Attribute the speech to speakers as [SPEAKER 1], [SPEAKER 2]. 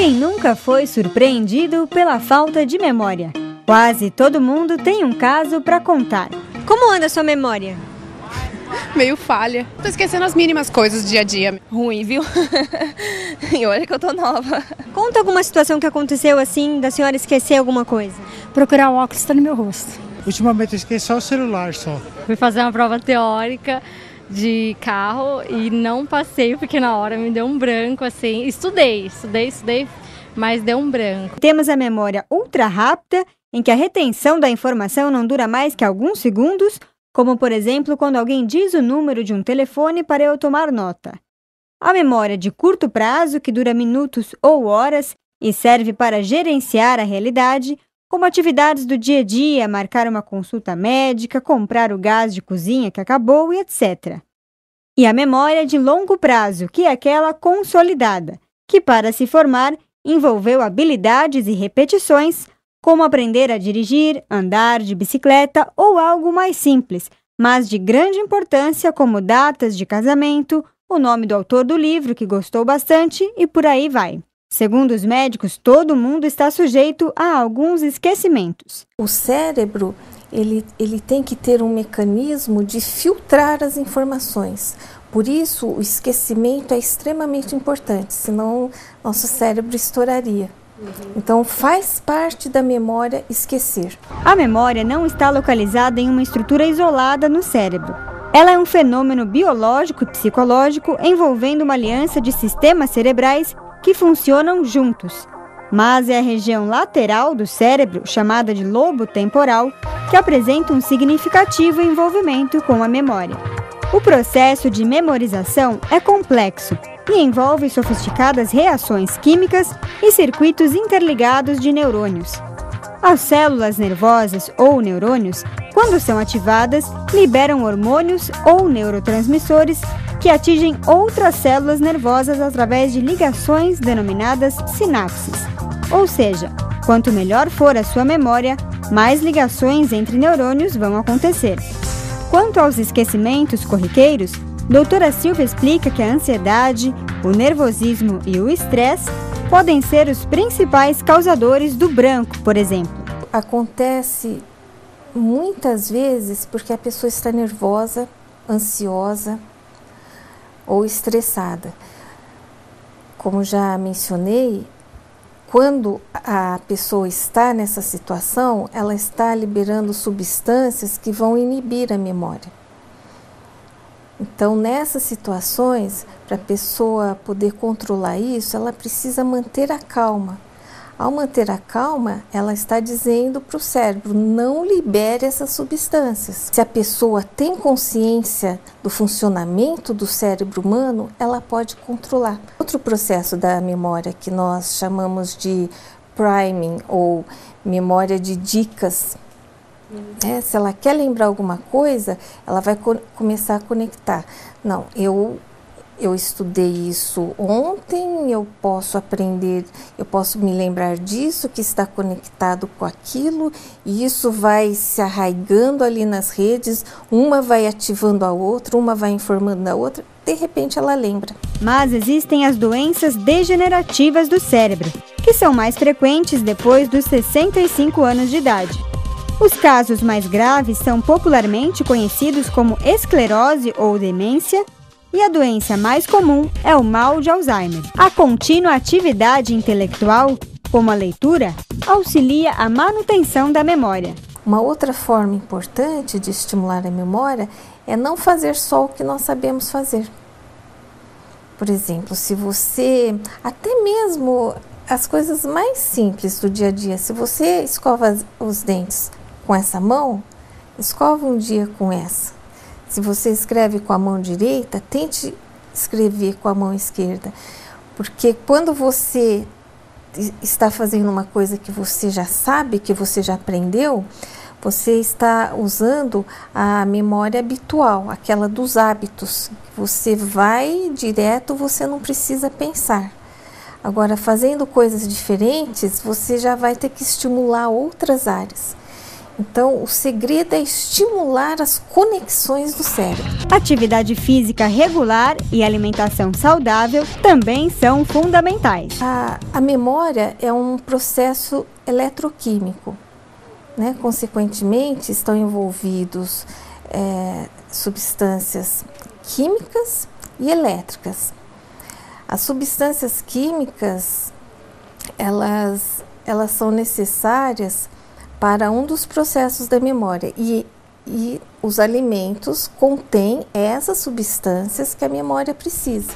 [SPEAKER 1] Quem nunca foi surpreendido pela falta de memória? Quase todo mundo tem um caso para contar. Como anda a sua memória?
[SPEAKER 2] Meio falha. Tô esquecendo as mínimas coisas do dia a dia.
[SPEAKER 3] Ruim, viu? E olha que eu tô nova.
[SPEAKER 1] Conta alguma situação que aconteceu assim, da senhora esquecer alguma coisa.
[SPEAKER 4] Procurar o óculos está no meu rosto.
[SPEAKER 5] Ultimamente eu esqueci só o celular só.
[SPEAKER 6] Fui fazer uma prova teórica de carro e não passei porque na hora me deu um branco assim. Estudei, mas deu um branco.
[SPEAKER 1] Temos a memória ultra rápida, em que a retenção da informação não dura mais que alguns segundos, como por exemplo quando alguém diz o número de um telefone para eu tomar nota. A memória de curto prazo, que dura minutos ou horas e serve para gerenciar a realidade, como atividades do dia a dia, marcar uma consulta médica, comprar o gás de cozinha que acabou e etc. E a memória de longo prazo, que é aquela consolidada, que para se formar envolveu habilidades e repetições, como aprender a dirigir, andar de bicicleta ou algo mais simples, mas de grande importância como datas de casamento, o nome do autor do livro que gostou bastante e por aí vai. Segundo os médicos, todo mundo está sujeito a alguns esquecimentos.
[SPEAKER 7] O cérebro, ele tem que ter um mecanismo de filtrar as informações. Por isso, o esquecimento é extremamente importante, senão nosso cérebro estouraria. Então, faz parte da memória esquecer.
[SPEAKER 1] A memória não está localizada em uma estrutura isolada no cérebro. Ela é um fenômeno biológico e psicológico envolvendo uma aliança de sistemas cerebrais que funcionam juntos. Mas é a região lateral do cérebro, chamada de lobo temporal, que apresenta um significativo envolvimento com a memória. O processo de memorização é complexo e envolve sofisticadas reações químicas e circuitos interligados de neurônios. As células nervosas ou neurônios, quando são ativadas, liberam hormônios ou neurotransmissores que atingem outras células nervosas através de ligações denominadas sinapses. Ou seja, quanto melhor for a sua memória, mais ligações entre neurônios vão acontecer. Quanto aos esquecimentos corriqueiros, doutora Silvia explica que a ansiedade, o nervosismo e o estresse podem ser os principais causadores do branco, por exemplo.
[SPEAKER 7] Acontece muitas vezes porque a pessoa está nervosa, ansiosa ou estressada. Como já mencionei, quando a pessoa está nessa situação, ela está liberando substâncias que vão inibir a memória. Então, nessas situações, para a pessoa poder controlar isso, ela precisa manter a calma. Ao manter a calma, ela está dizendo para o cérebro, não libere essas substâncias. Se a pessoa tem consciência do funcionamento do cérebro humano, ela pode controlar. Outro processo da memória que nós chamamos de priming ou memória de dicas. Se ela quer lembrar alguma coisa, ela vai começar a conectar. Não, eu estudei isso ontem, eu posso aprender, eu posso me lembrar disso que está conectado com aquilo, e isso vai se arraigando ali nas redes, uma vai ativando a outra, uma vai informando a outra, de repente ela lembra.
[SPEAKER 1] Mas existem as doenças degenerativas do cérebro, que são mais frequentes depois dos 65 anos de idade. Os casos mais graves são popularmente conhecidos como esclerose ou demência, e a doença mais comum é o mal de Alzheimer. A contínua atividade intelectual, como a leitura, auxilia a manutenção da memória.
[SPEAKER 7] Uma outra forma importante de estimular a memória é não fazer só o que nós sabemos fazer. Por exemplo, se você, até mesmo as coisas mais simples do dia a dia, se você escova os dentes com essa mão, escova um dia com essa. Se você escreve com a mão direita, tente escrever com a mão esquerda. Porque quando você está fazendo uma coisa que você já sabe, que você já aprendeu, você está usando a memória habitual, aquela dos hábitos. Você vai direto, você não precisa pensar. Agora, fazendo coisas diferentes, você já vai ter que estimular outras áreas. Então, o segredo é estimular as conexões do cérebro.
[SPEAKER 1] Atividade física regular e alimentação saudável também são fundamentais.
[SPEAKER 7] A memória é um processo eletroquímico, né? Consequentemente, estão envolvidos substâncias químicas e elétricas. As substâncias químicas, elas são necessárias para um dos processos da memória e os alimentos contêm essas substâncias que a memória precisa.